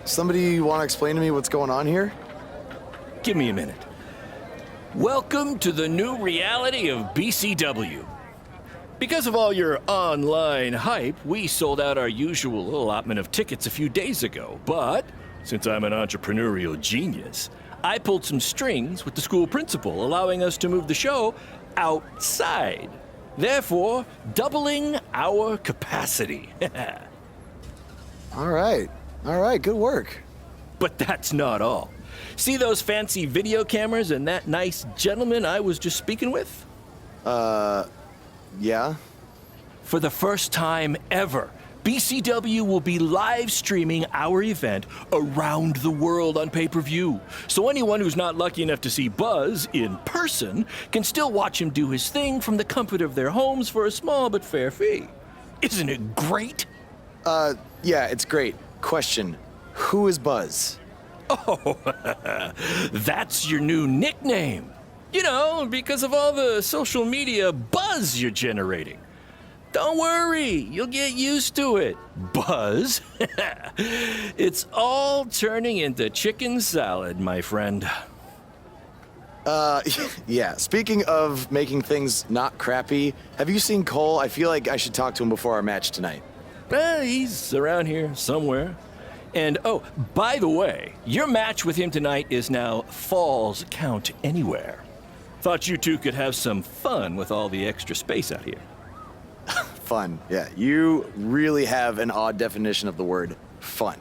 Somebody want to explain to me what's going on here? Give me a minute. Welcome to the new reality of BCW. Because of all your online hype, we sold out our usual allotment of tickets a few days ago. But since I'm an entrepreneurial genius, I pulled some strings with the school principal, allowing us to move the show outside, therefore doubling our capacity. All right, good work. But that's not all. See those fancy video cameras and that nice gentleman I was just speaking with? Yeah? For the first time ever, BCW will be live streaming our event around the world on pay-per-view. So anyone who's not lucky enough to see Buzz in person can still watch him do his thing from the comfort of their homes for a small but fair fee. Isn't it great? Yeah, it's great. Question, who is Buzz? Oh, that's your new nickname. You know, because of all the social media buzz you're generating. Don't worry, you'll get used to it. Buzz? It's all turning into chicken salad, my friend. Yeah, speaking of making things not crappy, have you seen Cole? I feel like I should talk to him before our match tonight. He's around here somewhere. And oh, by the way, your match with him tonight is now Falls Count Anywhere. Thought you two could have some fun with all the extra space out here. Fun, yeah. You really have an odd definition of the word fun.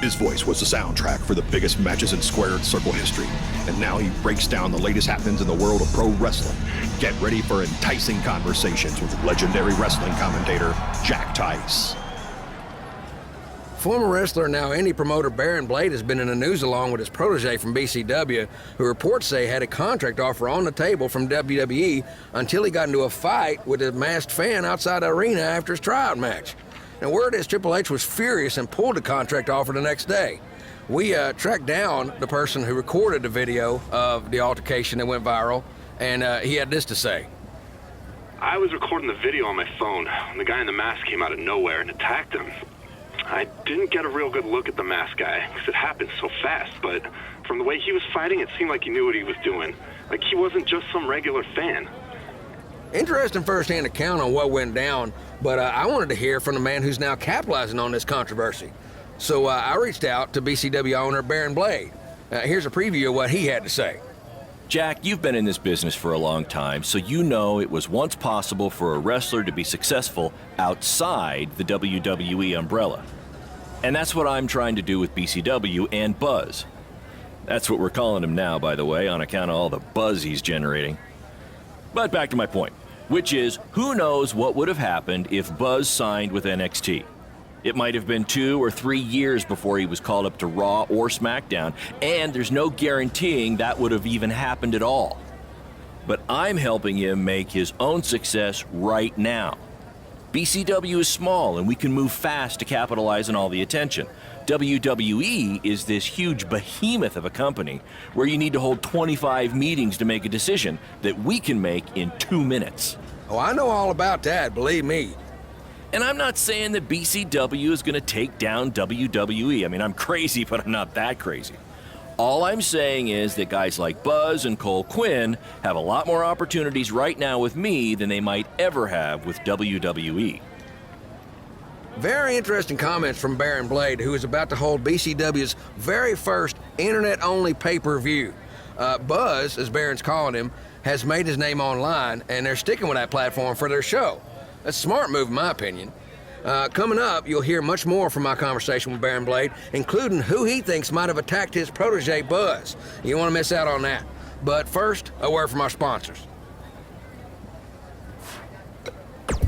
His voice was the soundtrack for the biggest matches in squared circle history, and now he breaks down the latest happenings in the world of pro wrestling. Get ready for enticing conversations with legendary wrestling commentator Jack Tice. Former wrestler, now indie promoter Baron Blade has been in the news along with his protege from BCW, who reports say had a contract offer on the table from WWE until he got into a fight with a masked fan outside the arena after his tryout match. Now, word is Triple H was furious and pulled the contract offer the next day. We tracked down the person who recorded the video of the altercation that went viral, and he had this to say. I was recording the video on my phone, and the guy in the mask came out of nowhere and attacked him. I didn't get a real good look at the masked guy, because it happened so fast, but from the way he was fighting, it seemed like he knew what he was doing. Like he wasn't just some regular fan. Interesting first-hand account on what went down, but I wanted to hear from the man who's now capitalizing on this controversy. So I reached out to BCW owner Baron Blade. Here's a preview of what he had to say. Jack, you've been in this business for a long time, so you know it was once possible for a wrestler to be successful outside the WWE umbrella. And that's what I'm trying to do with BCW and Buzz. That's what we're calling him now, by the way, on account of all the buzz he's generating. But back to my point, which is, who knows what would have happened if Buzz signed with NXT? It might have been 2 or 3 years before he was called up to Raw or SmackDown, and there's no guaranteeing that would have even happened at all. But I'm helping him make his own success right now. BCW is small, and we can move fast to capitalize on all the attention. WWE is this huge behemoth of a company where you need to hold 25 meetings to make a decision that we can make in 2 minutes. Oh, I know all about that, believe me. And I'm not saying that BCW is going to take down WWE. I mean, I'm crazy, but I'm not that crazy. All I'm saying is that guys like Buzz and Cole Quinn have a lot more opportunities right now with me than they might ever have with WWE. Very interesting comments from Baron Blade, who is about to hold BCW's very first internet-only pay-per-view. Buzz, as Baron's calling him, has made his name online, and they're sticking with that platform for their show. That's a smart move, in my opinion. Coming up, you'll hear much more from my conversation with Baron Blade, including who he thinks might have attacked his protege, Buzz. You don't want to miss out on that. But first, a word from our sponsors.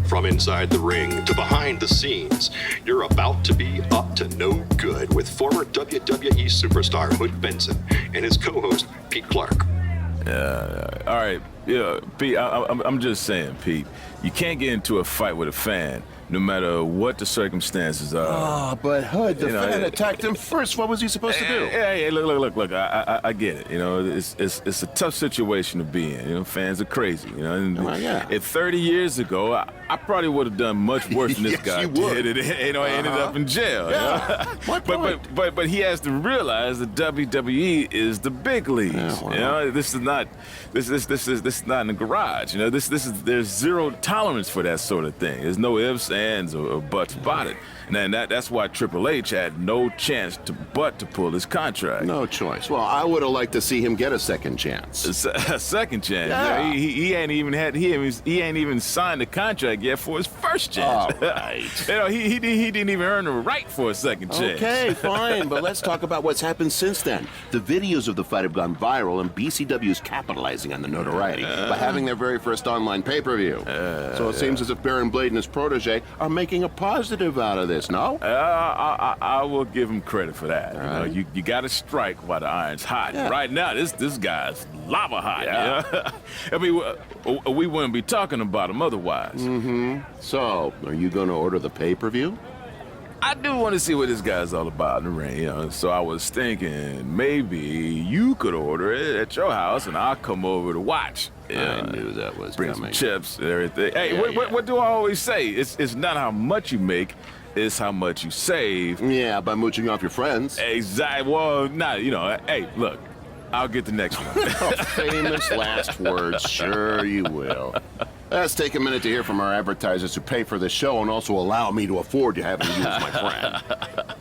From inside the ring to behind the scenes, you're about to be up to no good with former WWE superstar Hood Benson and his co-host Pete Clark. All right, Yeah, Pete, I'm just saying, Pete, you can't get into a fight with a fan, no matter what the circumstances are. Oh, but Hood, the You know, fan attacked him first. What was he supposed to do? Hey, look, I get it. You know, it's a tough situation to be in. You know, fans are crazy. You know, and yeah. if 30 years ago, I probably would have done much worse than this Yes, guy you would. did. You know, I ended up in jail. Yeah, You know? my point. But he has to realize that WWE is the big leagues. Yeah, well. You know, this is not in the garage. You know, there's zero tolerance for that sort of thing. There's no ifs, ands, or buts about it. And that's why Triple H had no chance but to pull his contract. No choice. Well, I would have liked to see him get a second chance. A second chance. Yeah. You know, he ain't even signed the contract yet for his first chance. All right. You know, he didn't even earn the right for a second chance. Okay, fine, but let's talk about what's happened since then. The videos of the fight have gone viral, and BCW is capitalizing on the notoriety by having their very first online pay-per-view. So it seems as if Baron Blade and his protege are making a positive out of this, no? I will give him credit for that. Right. You know, you got to strike while the iron's hot. Yeah. Right now, this guy's lava hot. Yeah. You know? I mean, we wouldn't be talking about him otherwise. So, are you going to order the pay-per-view? I do want to see what this guy's all about in the ring, you know. So I was thinking maybe you could order it at your house, and I'll come over to watch. I knew that was bring coming. some chips and everything. Hey, Yeah, what do I always say? It's not how much you make, it's how much you save. Yeah, by mooching off your friends. Exactly. Well, not, you know. Hey, look, I'll get the next one. Famous last words. Sure you will. Let's take a minute to hear from our advertisers who pay for this show and also allow me to afford to having you as my friend.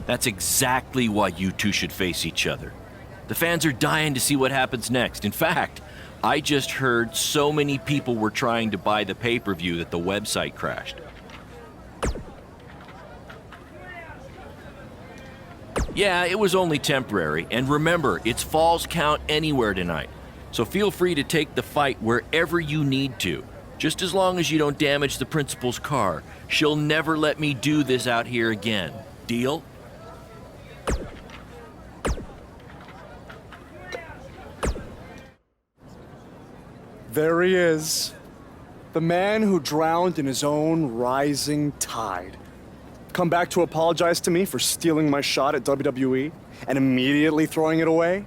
That's exactly why you two should face each other. The fans are dying to see what happens next. In fact, I just heard so many people were trying to buy the pay-per-view that the website crashed. Yeah, it was only temporary, and remember, it's Falls Count Anywhere tonight. So feel free to take the fight wherever you need to, just as long as you don't damage the principal's car. She'll never let me do this out here again. Deal? There he is. The man who drowned in his own rising tide. Come back to apologize to me for stealing my shot at WWE and immediately throwing it away?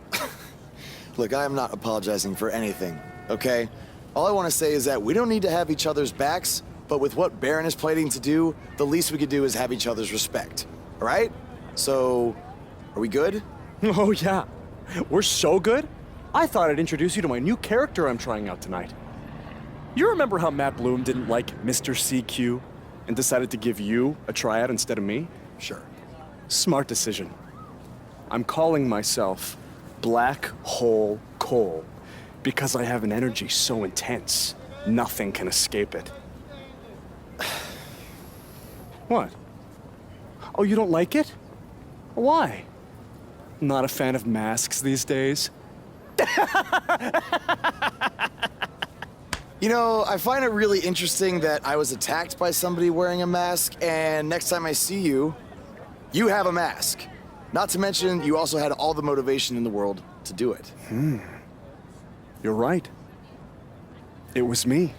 Look, I am not apologizing for anything, okay? All I want to say is that we don't need to have each other's backs, but with what Baron is planning to do, the least we could do is have each other's respect, all right? So, are we good? Oh, yeah. We're so good. I thought I'd introduce you to my new character I'm trying out tonight. You remember how Matt Bloom didn't like Mr. CQ and decided to give you a tryout instead of me? Sure. Smart decision. I'm calling myself Black Hole Cole because I have an energy so intense, nothing can escape it. What? Oh, you don't like it? Why? Not a fan of masks these days? You know, I find it really interesting that I was attacked by somebody wearing a mask, and next time I see you, you have a mask. Not to mention, you also had all the motivation in the world to do it. You're right. It was me.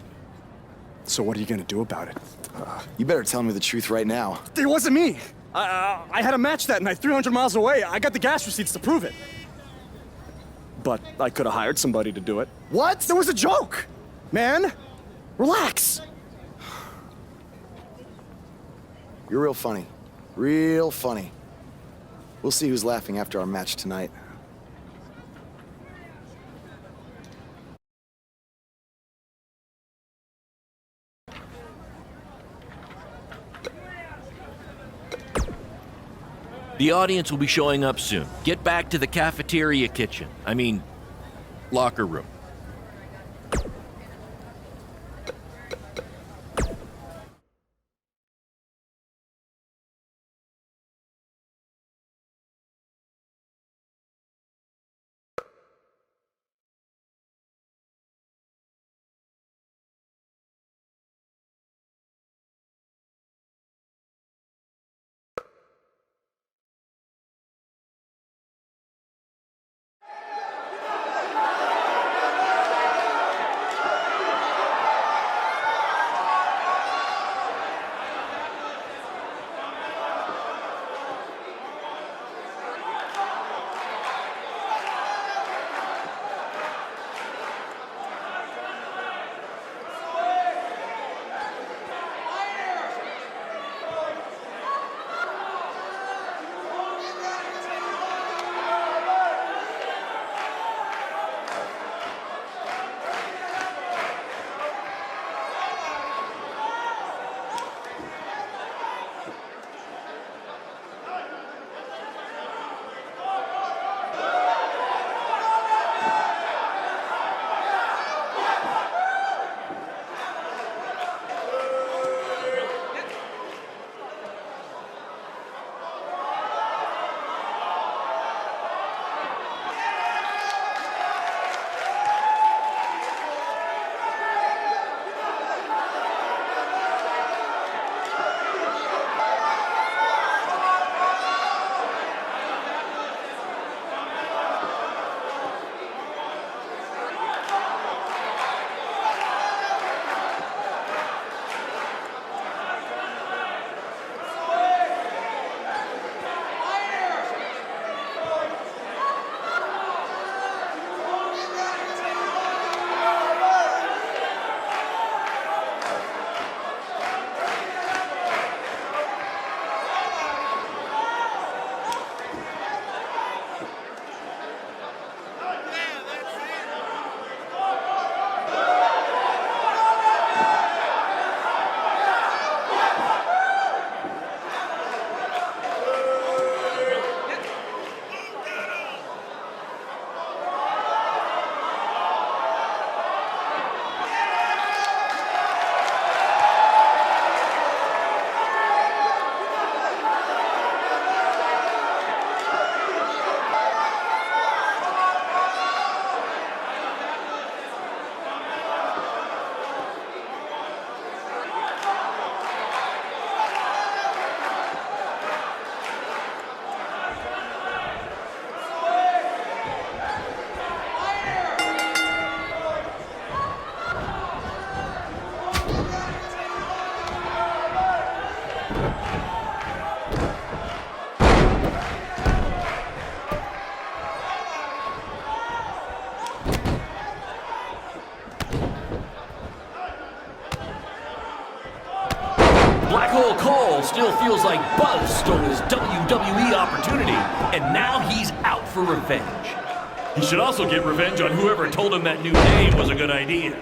So what are you gonna do about it? You better tell me the truth right now. It wasn't me! I had a match that night 300 miles away. I got the gas receipts to prove it. But I could have hired somebody to do it. What? There was a joke! Man, relax. You're real funny. Real funny. We'll see who's laughing after our match tonight. The audience will be showing up soon. Get back to the cafeteria kitchen. I mean, locker room. still feels like Buzz stole his WWE opportunity, and now he's out for revenge. He should also get revenge on whoever told him that new name was a good idea.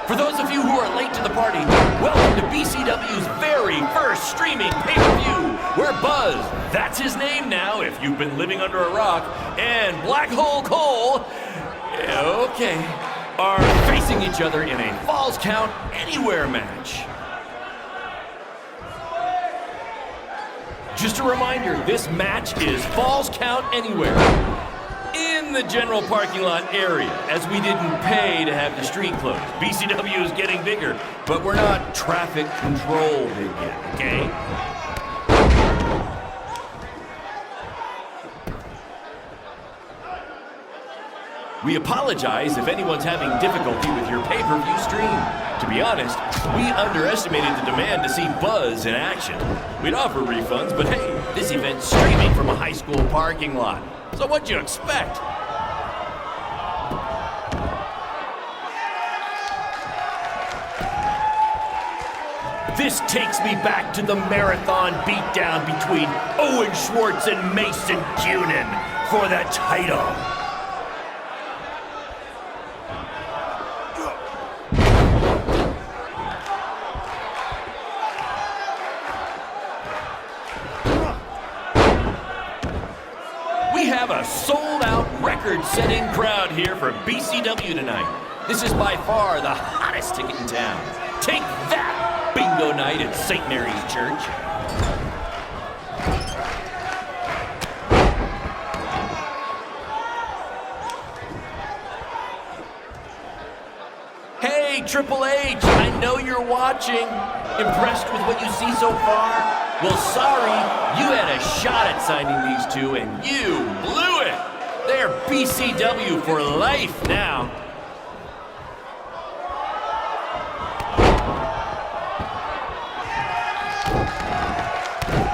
For those of you who are late to the party, welcome to BCW's very first streaming pay-per-view, where Buzz, that's his name now if you've been living under a rock, and Black Hole Cole, okay, are facing each other in a Falls Count Anywhere match. Just a reminder, this match is Falls Count Anywhere in the general parking lot area, as we didn't pay to have the street closed. BCW is getting bigger, but we're not traffic control big yet, okay? We apologize if anyone's having difficulty with your pay-per-view stream. To be honest, we underestimated the demand to see Buzz in action. We'd offer refunds, but hey, this event's streaming from a high school parking lot. So what'd you expect? This takes me back to the marathon beatdown between Owen Schwartz and Mason Cunin for the title. We have a sold-out, record-setting crowd here for BCW tonight. This is by far the hottest ticket in town. Take that, bingo night at St. Mary's Church. Hey, Triple H, I know you're watching. Impressed with what you see so far? Well, sorry, you had a shot at signing these two, and you blew it. They're BCW for life now.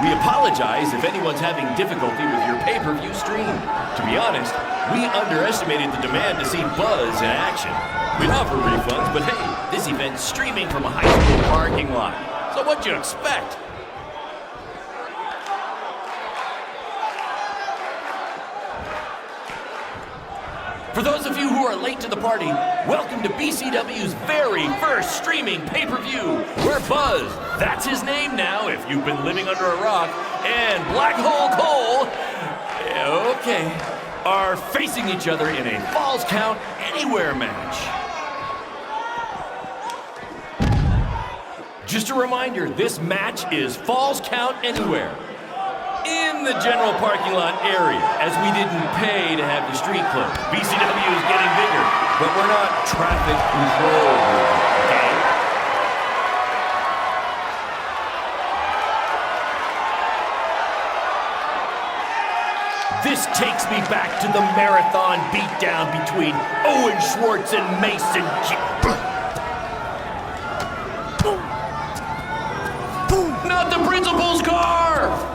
We apologize if anyone's having difficulty with your pay-per-view stream. To be honest, we underestimated the demand to see Buzz in action. We'd offer refunds, but hey, this event's streaming from a high school parking lot. So what'd you expect? For those of you who are late to the party, welcome to BCW's very first streaming pay-per-view, where Buzz, that's his name now if you've been living under a rock, and Black Hole Cole, okay, are facing each other in a Falls Count Anywhere match. Just a reminder, this match is Falls Count Anywhere in the general parking lot area, as we didn't pay to have the street closed. BCW is getting bigger, but we're not traffic control, okay? This takes me back to the marathon beatdown between Owen Schwartz and Mason Not the principal's car!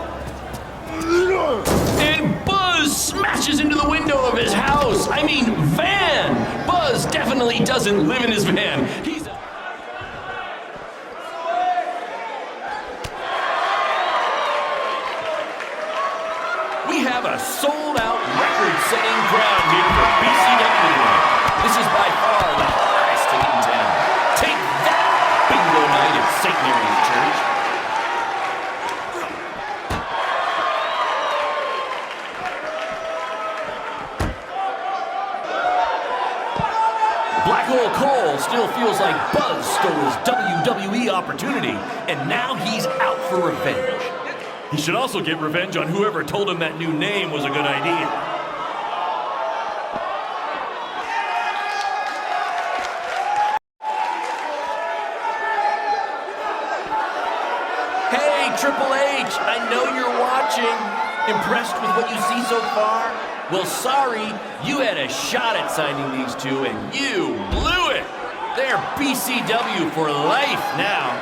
And Buzz smashes into the window of his house. I mean, van. Buzz definitely doesn't live in his van. We have a sold-out, record-setting crowd here for BCW tonight. This is by far the hottest ticket in town. Take that, bingo night at St. Mary's Church. Black Hole Cole still feels like Buzz stole his WWE opportunity, and now he's out for revenge. He should also get revenge on whoever told him that new name was a good idea. Hey, Triple H, I know you're watching. Impressed with what you see so far? Well, sorry, you had a shot at signing these two, and you blew it. They're BCW for life now.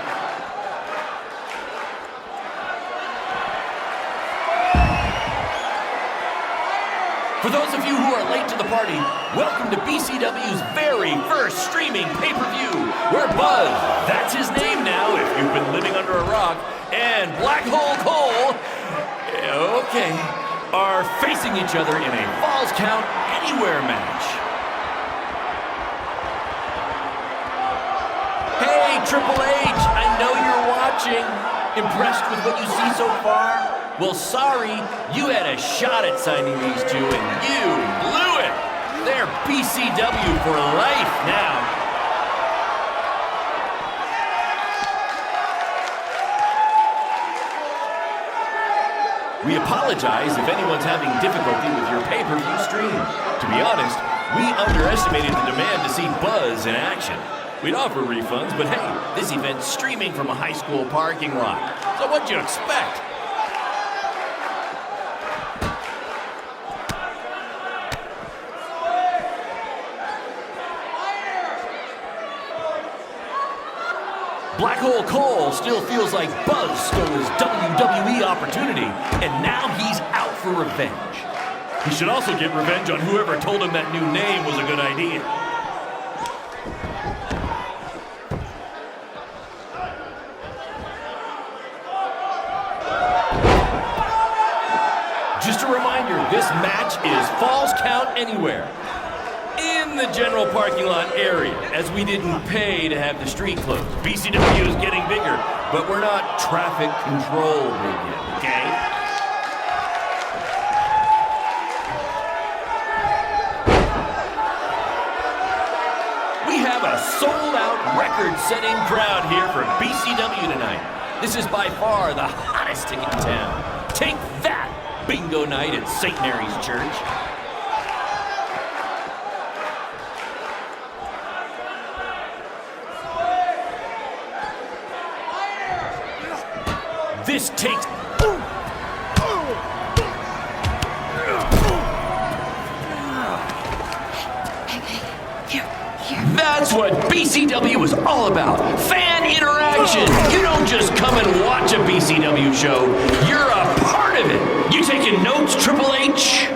For those of you who are late to the party, welcome to BCW's very first streaming pay-per-view, where Buzz, that's his name now if you've been living under a rock, and Black Hole Cole, okay, are facing each other in a Falls Count Anywhere match. Hey, Triple H, I know you're watching. Impressed with what you see so far? Well, sorry, you had a shot at signing these two, and you blew it. They're BCW for life now. We apologize if anyone's having difficulty with your pay-per-view stream. To be honest, we underestimated the demand to see Buzz in action. We'd offer refunds, but hey, this event's streaming from a high school parking lot. So what'd you expect? Black Hole Cole still feels like Buzz stole his WWE opportunity, and now he's out for revenge. He should also get revenge on whoever told him that new name was a good idea. Just a reminder, this match is Falls Count Anywhere in the general parking lot area, as we didn't pay to have the street closed. BCW is getting bigger, but we're not traffic control big yet, okay? We have a sold-out, record-setting crowd here for BCW tonight. This is by far the hottest ticket in town. Take that! Bingo night at St. Mary's Church. This takes... That's what BCW is all about. Fan interaction. You don't just come and watch a BCW show. You're a part of it. You taking notes, Triple H?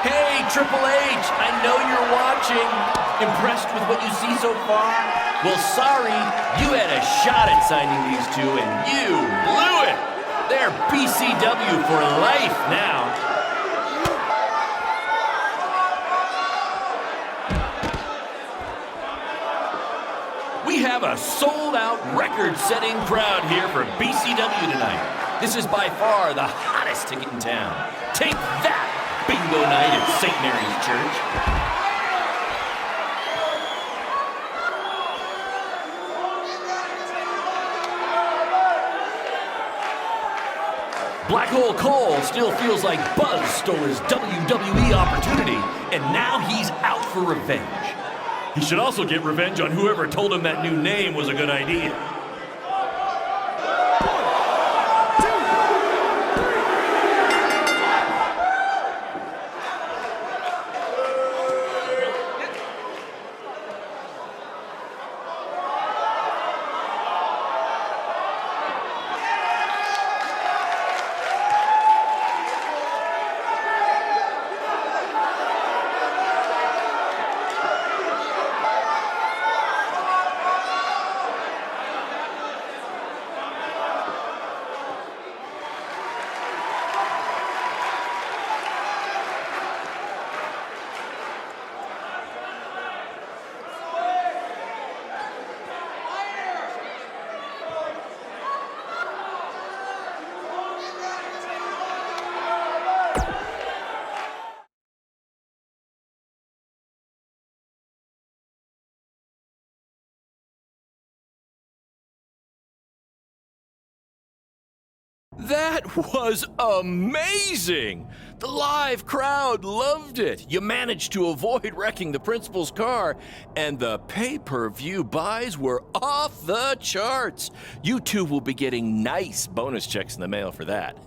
Hey, Triple H, I know you're watching. Impressed with what you see so far? Well, sorry, you had a shot at signing these two, and you blew it. They're BCW for life now. We have a sold-out, record-setting crowd here for BCW tonight. This is by far the hottest ticket in town. Take that! Bingo night at St. Mary's Church. Black Hole Cole still feels like Buzz stole his WWE opportunity, and now he's out for revenge. He should also get revenge on whoever told him that new name was a good idea. That was amazing! The live crowd loved it. You managed to avoid wrecking the principal's car, and the pay-per-view buys were off the charts. You two will be getting nice bonus checks in the mail for that.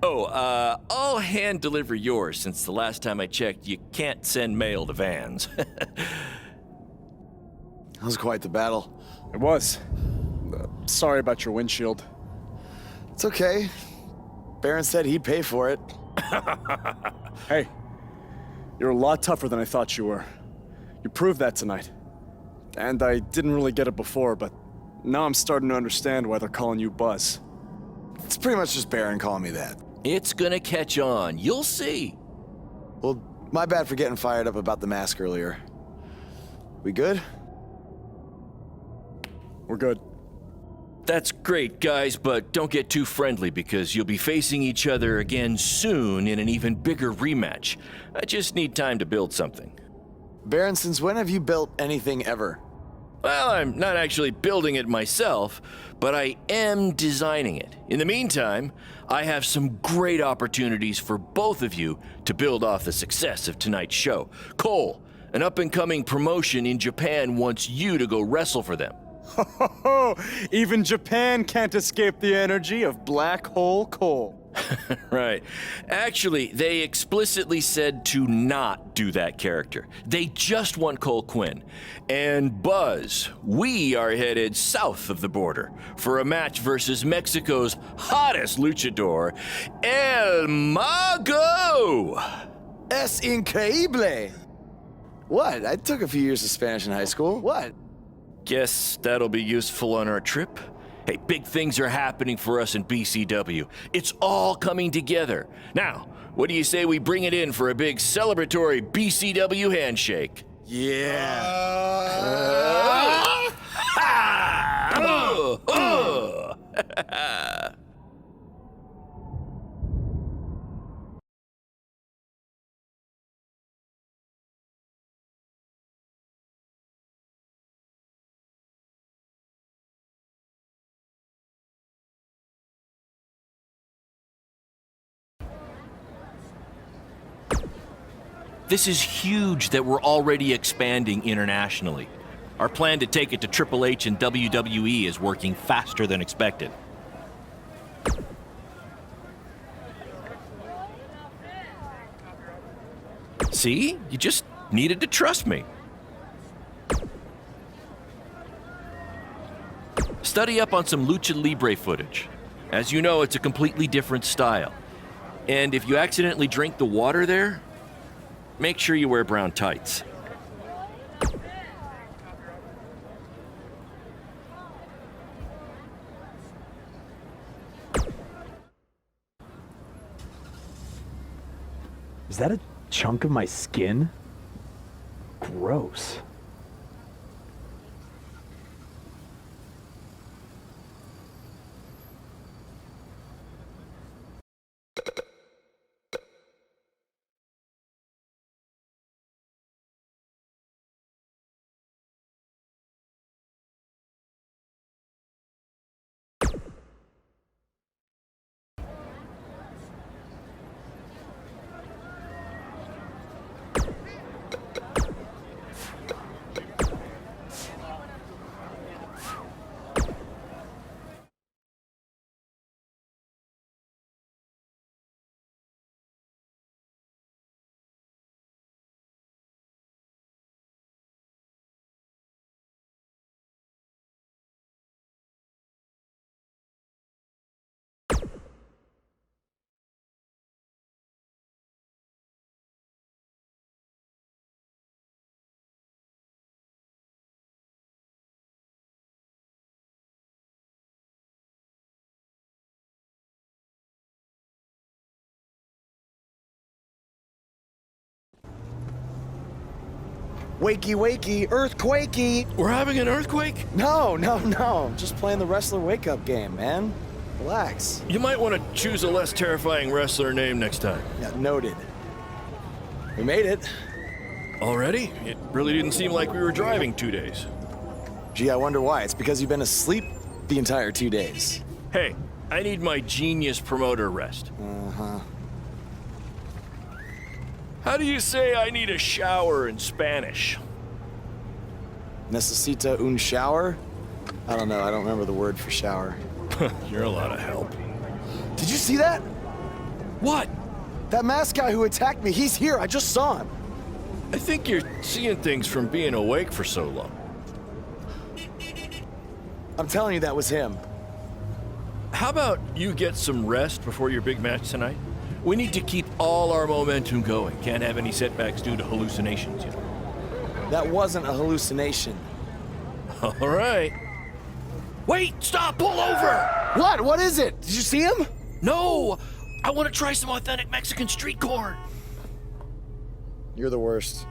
I'll hand deliver yours, since the last time I checked, you can't send mail to vans. That was quite the battle. It was. Sorry about your windshield. It's okay. Baron said he'd pay for it. Hey, you're a lot tougher than I thought you were. You proved that tonight. And I didn't really get it before, but now I'm starting to understand why they're calling you Buzz. It's pretty much just Baron calling me that. It's gonna catch on. You'll see. Well, my bad for getting fired up about the mask earlier. We good? We're good. That's great, guys, but don't get too friendly because you'll be facing each other again soon in an even bigger rematch. I just need time to build something. Baron, since when have you built anything ever? Well, I'm not actually building it myself, but I am designing it. In the meantime, I have some great opportunities for both of you to build off the success of tonight's show. Cole, an up-and-coming promotion in Japan wants you to go wrestle for them. Even Japan can't escape the energy of Black Hole Cole. Right. Actually, they explicitly said to not do that character. They just want Cole Quinn. And Buzz, we are headed south of the border for a match versus Mexico's hottest luchador, El Mago! Es increíble! What? I took a few years of Spanish in high school. What? Guess that'll be useful on our trip. Hey, big things are happening for us in BCW. It's all coming together. Now, what do you say we bring it in for a big celebratory BCW handshake? Yeah. This is huge that we're already expanding internationally. Our plan to take it to Triple H and WWE is working faster than expected. See? You just needed to trust me. Study up on some Lucha Libre footage. As you know, it's a completely different style. And if you accidentally drink the water there, make sure you wear brown tights. Is that a chunk of my skin? Gross. Wakey, wakey, earthquakey! We're having an earthquake? No. Just playing the wrestler wake-up game, man. Relax. You might want to choose a less terrifying wrestler name next time. Yeah, noted. We made it. Already? It really didn't seem like we were driving 2 days. Gee, I wonder why. It's because you've been asleep the entire 2 days. Hey, I need my genius promoter rest. Uh-huh. How do you say I need a shower in Spanish? Necesita un shower? I don't know. I don't remember the word for shower. You're a lot of help. Did you see that? What? That masked guy who attacked me, he's here. I just saw him. I think you're seeing things from being awake for so long. I'm telling you that was him. How about you get some rest before your big match tonight? We need to keep all our momentum going. Can't have any setbacks due to hallucinations, you know. That wasn't a hallucination. All right. Wait, stop, pull over! What? What is it? Did you see him? No! I want to try some authentic Mexican street corn. You're the worst.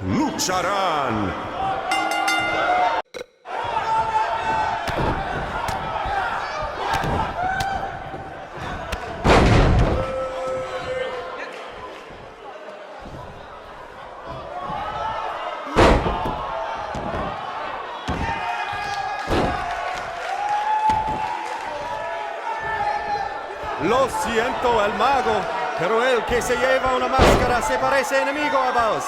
lucharán. Lo siento, el mago, pero el que se lleva una máscara se parece enemigo a vos.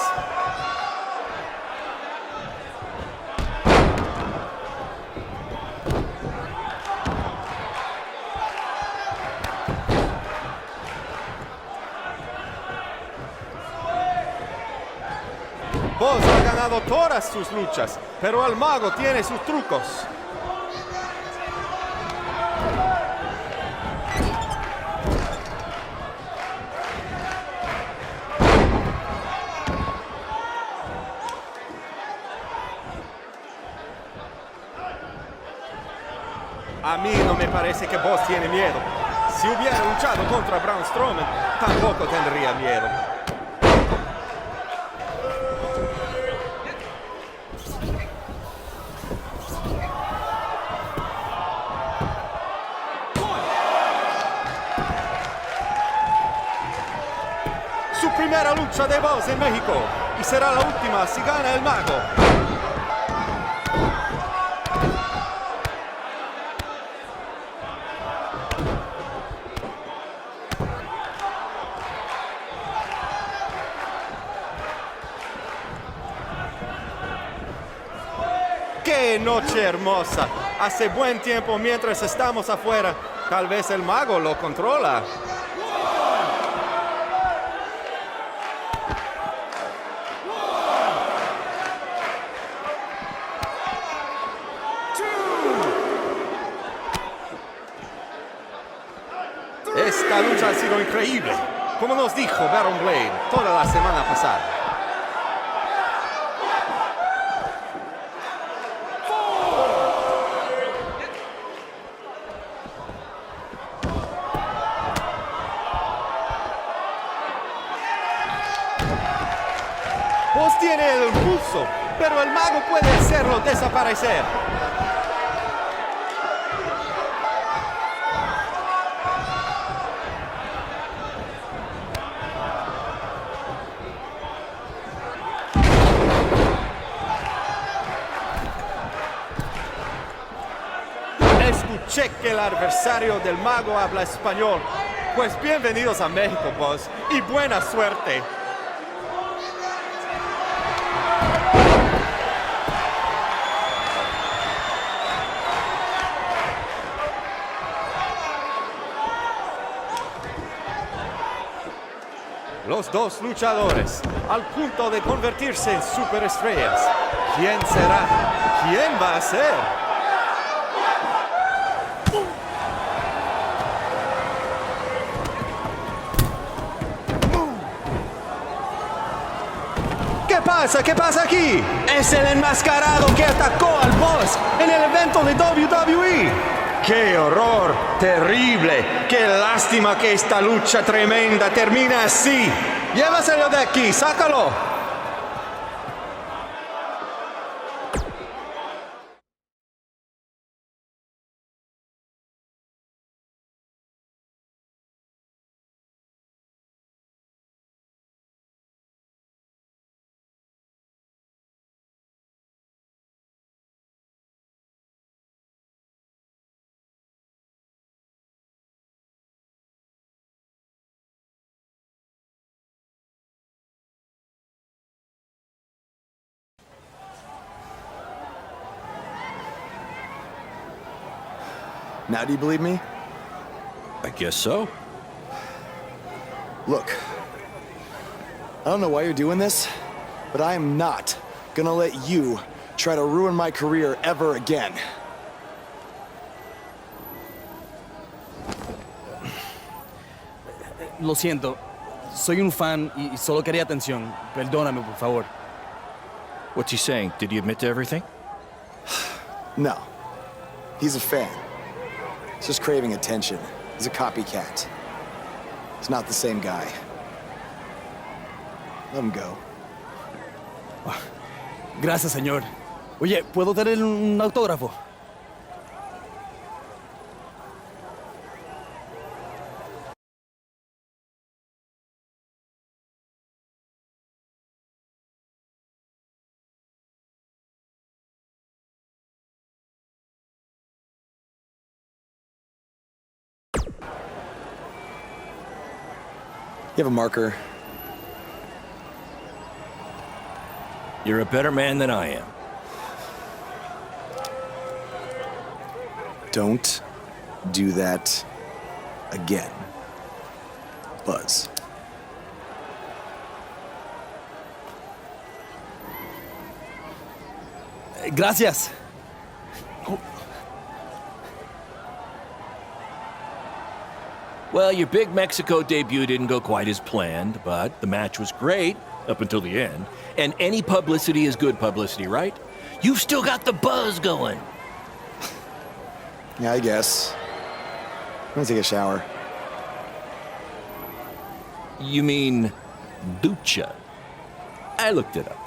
Vos ha ganado todas sus luchas, pero el mago tiene sus trucos. A mí no me parece que vos tiene miedo. Si hubiera luchado contra Braun Strowman, tampoco tendría miedo. Su primera lucha de voz en México y será la última si gana el mago. ¡Qué noche hermosa! Hace buen tiempo mientras estamos afuera. Tal vez el mago lo controla. esta lucha ha sido increíble, como nos dijo Baron Blade toda la semana pasada. Boss tiene el impulso, pero el mago puede hacerlo desaparecer. Escuché que el adversario del mago habla español. Pues bienvenidos a México, Boss, y buena suerte. Los dos luchadores, al punto de convertirse en superestrellas. ¿Quién será? ¿Quién va a ser? ¿Qué pasa? ¿Qué pasa aquí? Es el enmascarado que atacó al Boss en el evento de WWE. ¡Qué horror! ¡Terrible! ¡Qué lástima que esta lucha tremenda termina así! ¡Llévaselo de aquí! ¡Sácalo! Now do you believe me? I guess so. Look, I don't know why you're doing this, but I am not gonna let you try to ruin my career ever again. Lo siento, soy un fan y solo quería atención. Perdóname, por favor. What's he saying? Did he admit to everything? No, he's a fan. He's just craving attention. He's a copycat. He's not the same guy. Let him go. Gracias, señor. Oye, ¿puedo tener un autógrafo? You have a marker? You're a better man than I am. Don't do that again, Buzz. Gracias. Well, your big Mexico debut didn't go quite as planned, but the match was great up until the end. And any publicity is good publicity, right? You've still got the buzz going. Yeah, I guess. I'm gonna take a shower. You mean ducha? I looked it up.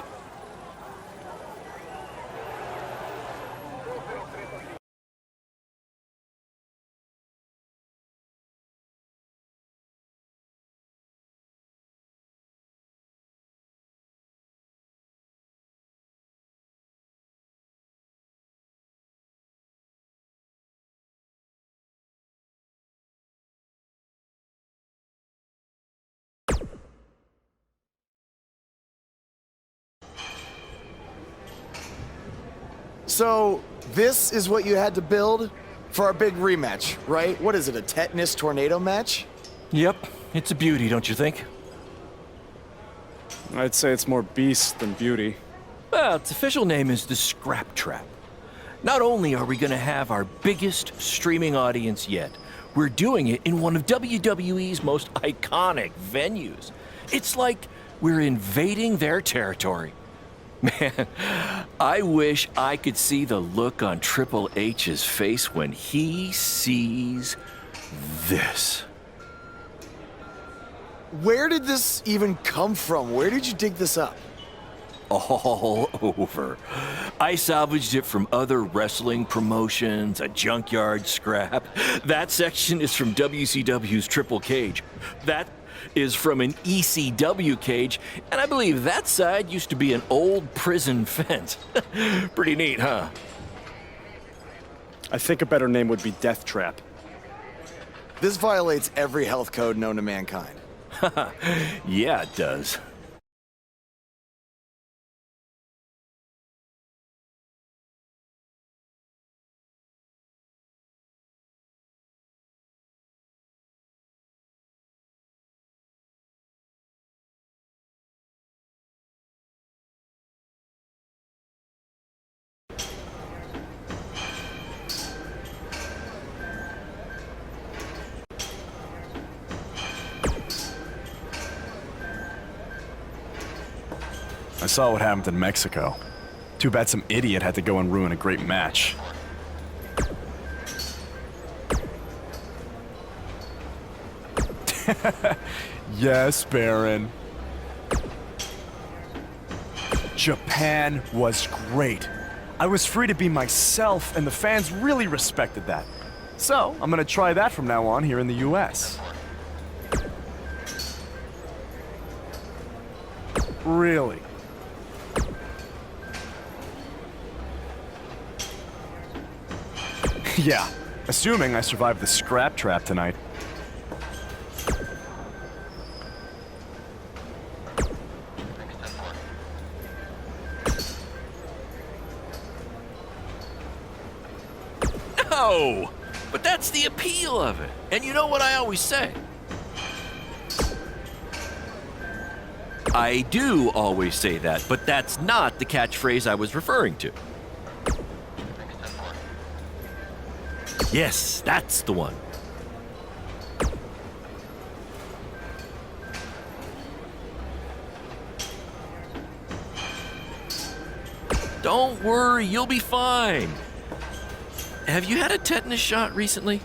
So, this is what you had to build for our big rematch, right? What is it, a tetanus tornado match? Yep, it's a beauty, don't you think? I'd say it's more beast than beauty. Well, its official name is the Scrap Trap. Not only are we going to have our biggest streaming audience yet, we're doing it in one of WWE's most iconic venues. It's like we're invading their territory. Man, I wish I could see the look on Triple H's face when he sees this. Where did this even come from? Where did you dig this up? All over. I salvaged it from other wrestling promotions, a junkyard scrap. That section is from WCW's Triple Cage. That is from an ECW cage, and I believe that side used to be an old prison fence. Pretty neat, huh? I think a better name would be Death Trap. This violates every health code known to mankind. Yeah, it does. I saw what happened in Mexico. Too bad some idiot had to go and ruin a great match. Yes, Baron. Japan was great. I was free to be myself, and the fans really respected that. So, I'm gonna try that from now on here in the US. Really? Yeah, assuming I survive the scrap trap tonight. No! But that's the appeal of it. And you know what I always say? I do always say that, but that's not the catchphrase I was referring to. Yes, that's the one. Don't worry, you'll be fine. Have you had a tetanus shot recently?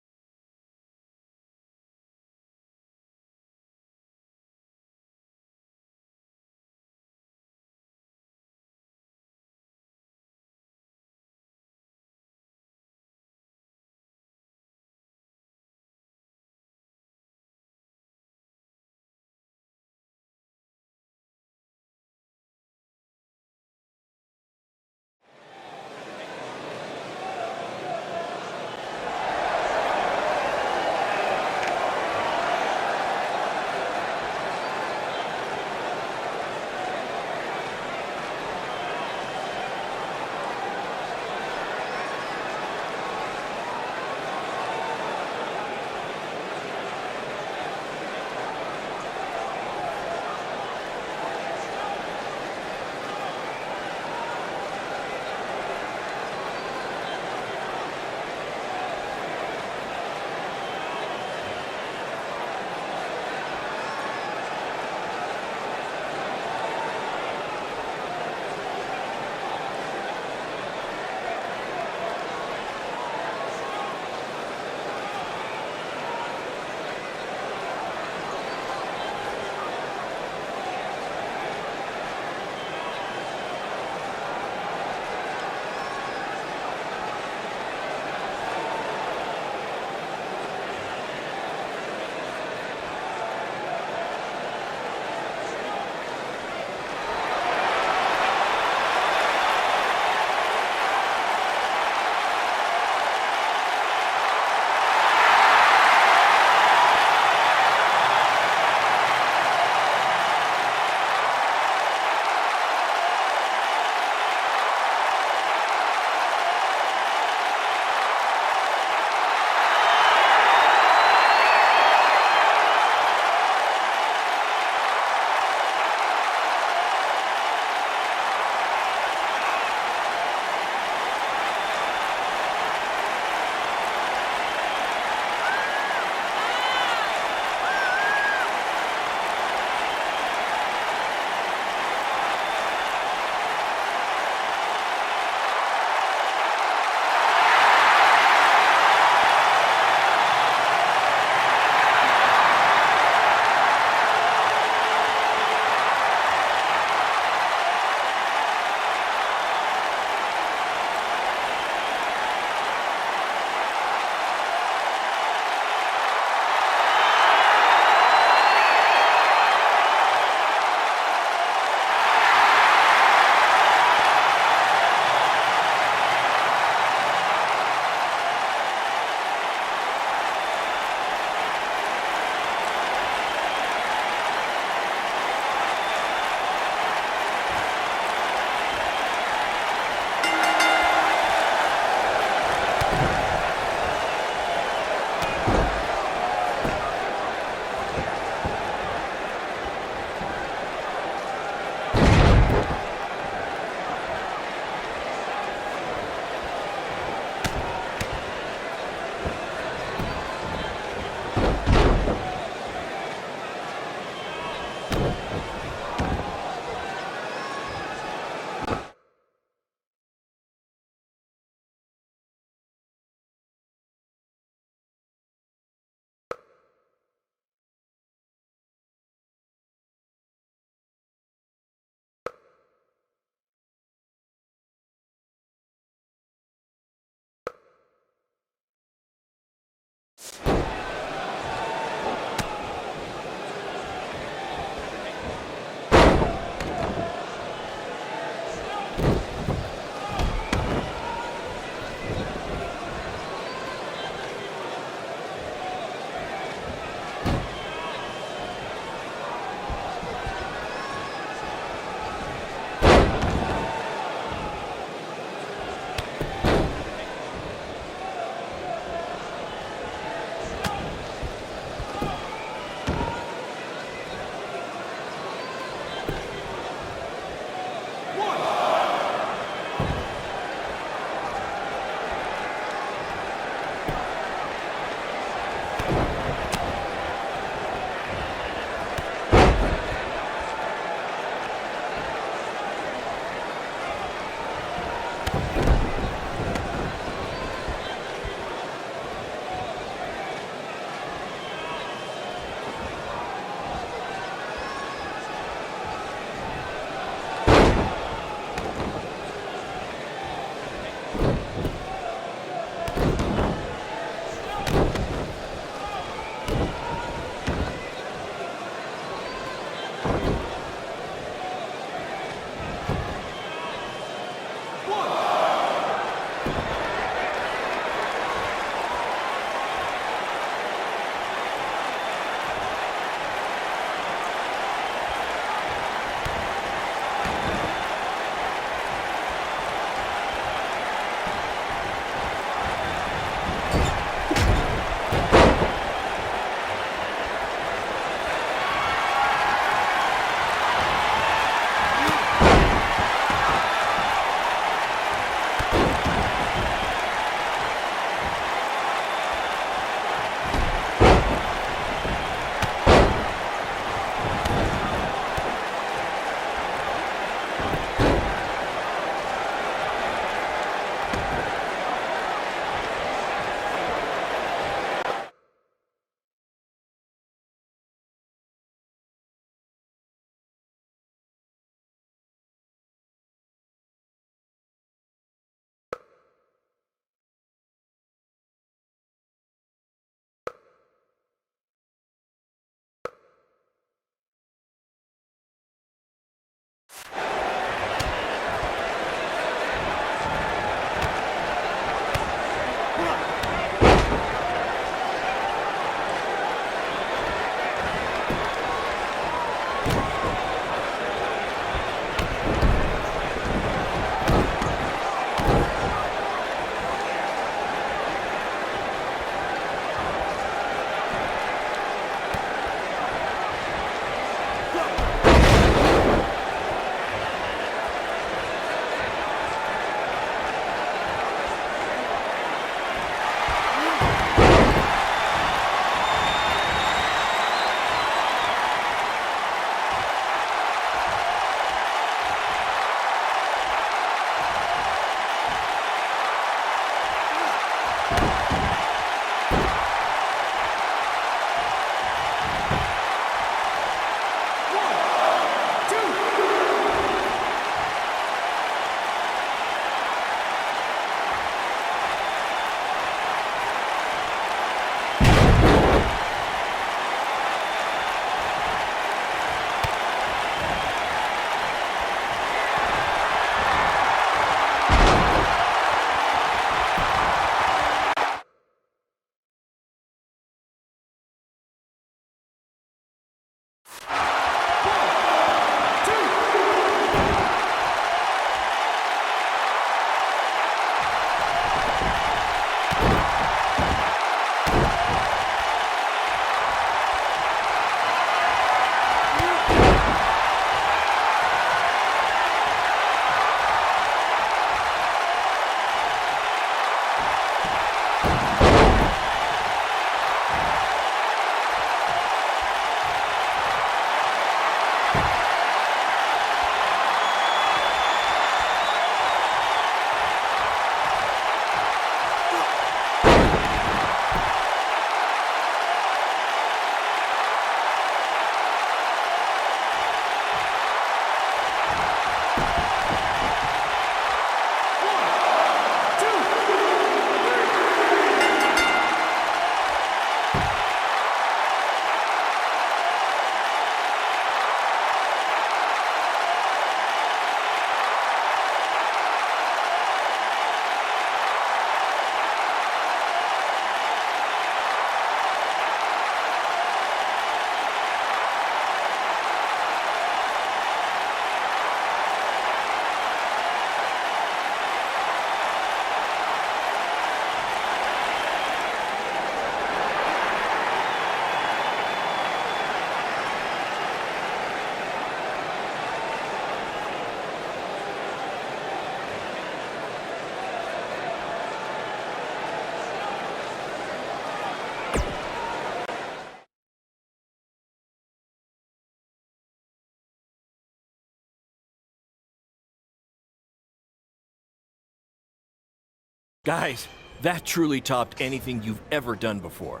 Guys, that truly topped anything you've ever done before.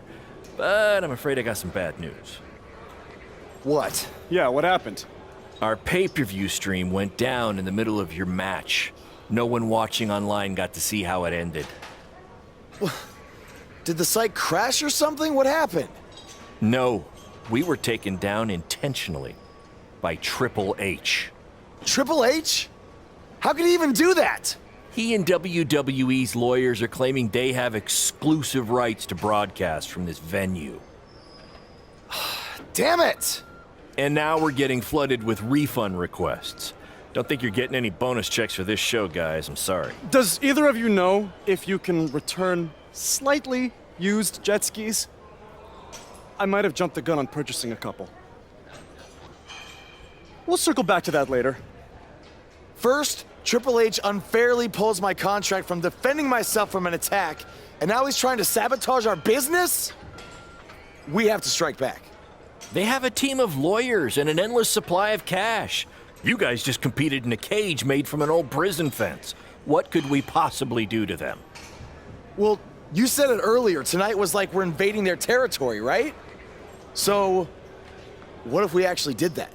But I'm afraid I got some bad news. What? Yeah, what happened? Our pay-per-view stream went down in the middle of your match. No one watching online got to see how it ended. Did the site crash or something? What happened? No, we were taken down intentionally by Triple H. Triple H? How could he even do that? He and WWE's lawyers are claiming they have exclusive rights to broadcast from this venue. Damn it! And now we're getting flooded with refund requests. Don't think you're getting any bonus checks for this show, guys. I'm sorry. Does either of you know if you can return slightly used jet skis? I might have jumped the gun on purchasing a couple. We'll circle back to that later. First, Triple H unfairly pulls my contract from defending myself from an attack, and now he's trying to sabotage our business? We have to strike back. They have a team of lawyers and an endless supply of cash. You guys just competed in a cage made from an old prison fence. What could we possibly do to them? Well, you said it earlier. Tonight was like we're invading their territory, right? So, what if we actually did that?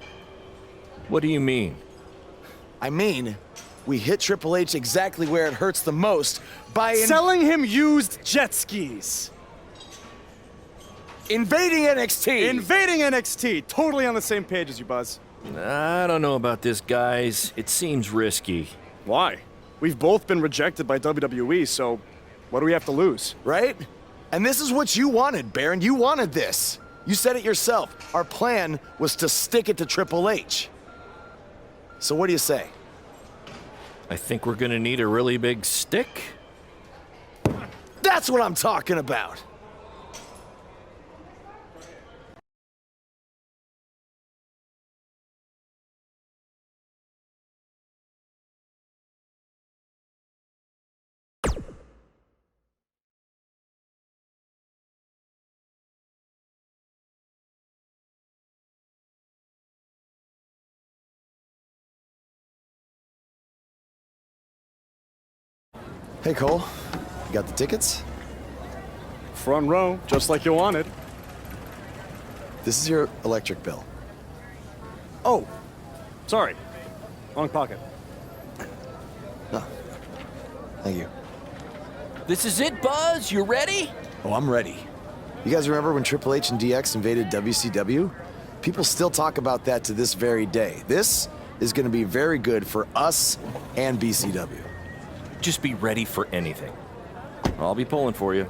What do you mean? I mean, we hit Triple H exactly where it hurts the most by Selling him used jet skis. invading NXT. Invading NXT. Totally on the same page as you, Buzz. I don't know about this, guys. It seems risky. Why? We've both been rejected by WWE, so what do we have to lose? Right? And this is what you wanted, Baron. You wanted this. You said it yourself. Our plan was to stick it to Triple H. So what do you say? I think we're gonna need a really big stick. That's what I'm talking about. Hey, Cole. You got the tickets? Front row, just like you wanted. This is your electric bill. Oh, sorry. Wrong pocket. Oh. Thank you. This is it, Buzz. You ready? Oh, I'm ready. You guys remember when Triple H and DX invaded WCW? People still talk about that to this very day. This is going to be very good for us and BCW. Just be ready for anything. I'll be pulling for you.